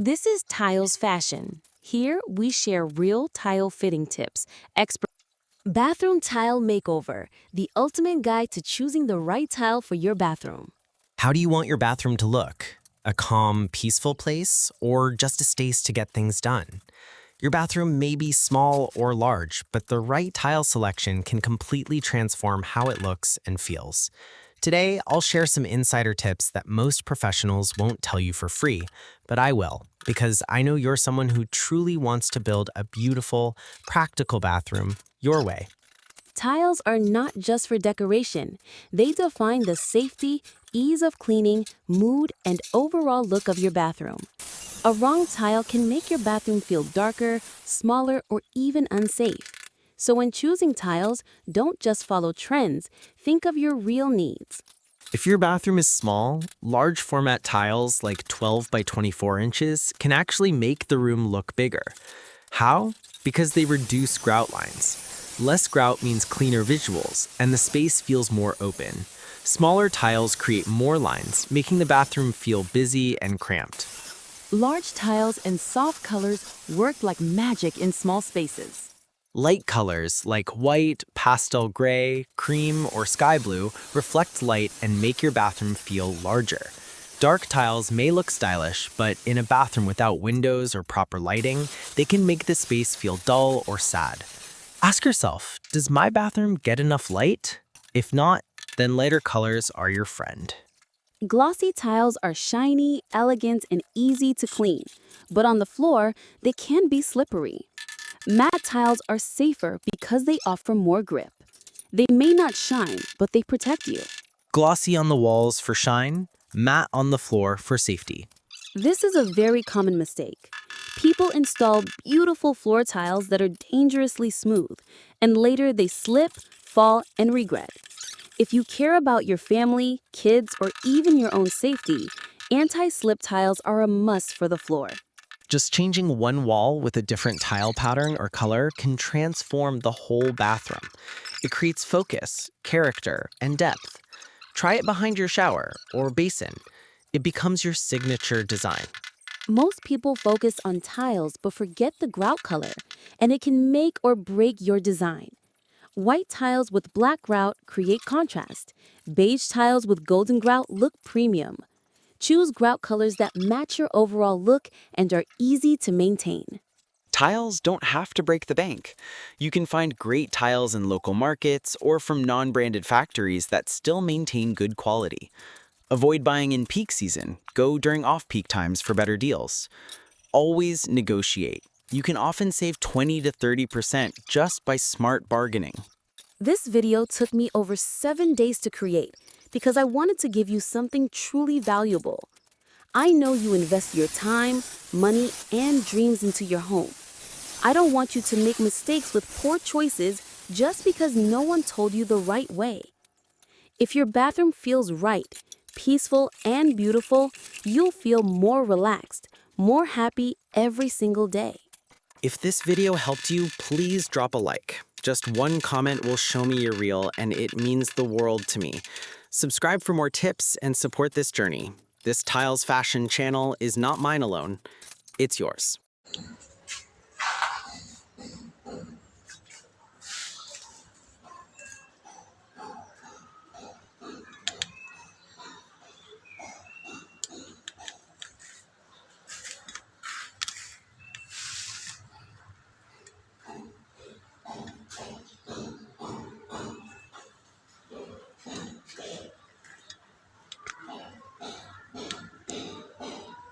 This is Tiles Fashion. Here we share real tile fitting tips, expert bathroom tile makeover, the ultimate guide to choosing the right tile for your bathroom. How do you want your bathroom to look? A calm, peaceful place, or just a space to get things done? Your bathroom may be small or large, but the right tile selection can completely transform how it looks and feels. Today, I'll share some insider tips that most professionals won't tell you for free, but I will, because I know you're someone who truly wants to build a beautiful, practical bathroom your way. Tiles are not just for decoration. They define the safety, ease of cleaning, mood, and overall look of your bathroom. A wrong tile can make your bathroom feel darker, smaller, or even unsafe. So when choosing tiles, don't just follow trends, think of your real needs. If your bathroom is small, large format tiles like 12 by 24 inches can actually make the room look bigger. How? Because they reduce grout lines. Less grout means cleaner visuals, and the space feels more open. Smaller tiles create more lines, making the bathroom feel busy and cramped. Large tiles and soft colors work like magic in small spaces. Light colors like white, pastel gray, cream, or sky blue reflect light and make your bathroom feel larger. Dark tiles may look stylish, but in a bathroom without windows or proper lighting, they can make the space feel dull or sad. Ask yourself, does my bathroom get enough light? If not, then lighter colors are your friend. Glossy tiles are shiny, elegant, and easy to clean, but on the floor, they can be slippery. Matte tiles are safer because they offer more grip. They may not shine, but they protect you. Glossy on the walls for shine, matte on the floor for safety. This is a very common mistake. People install beautiful floor tiles that are dangerously smooth, and later they slip, fall, and regret. If you care about your family, kids, or even your own safety, anti-slip tiles are a must for the floor. Just changing one wall with a different tile pattern or color can transform the whole bathroom. It creates focus, character, and depth. Try it behind your shower or basin. It becomes your signature design. Most people focus on tiles but forget the grout color, and it can make or break your design. White tiles with black grout create contrast. Beige tiles with golden grout look premium. Choose grout colors that match your overall look and are easy to maintain. Tiles don't have to break the bank. You can find great tiles in local markets or from non-branded factories that still maintain good quality. Avoid buying in peak season. Go during off-peak times for better deals. Always negotiate. You can often save 20 to 30% just by smart bargaining. This video took me over 7 days to create because I wanted to give you something truly valuable. I know you invest your time, money, and dreams into your home. I don't want you to make mistakes with poor choices just because no one told you the right way. If your bathroom feels right, peaceful, and beautiful, you'll feel more relaxed, more happy every single day. If this video helped you, please drop a like. Just one comment will show me you're real, and it means the world to me. Subscribe for more tips and support this journey. This Tiles Fashion channel is not mine alone. It's yours.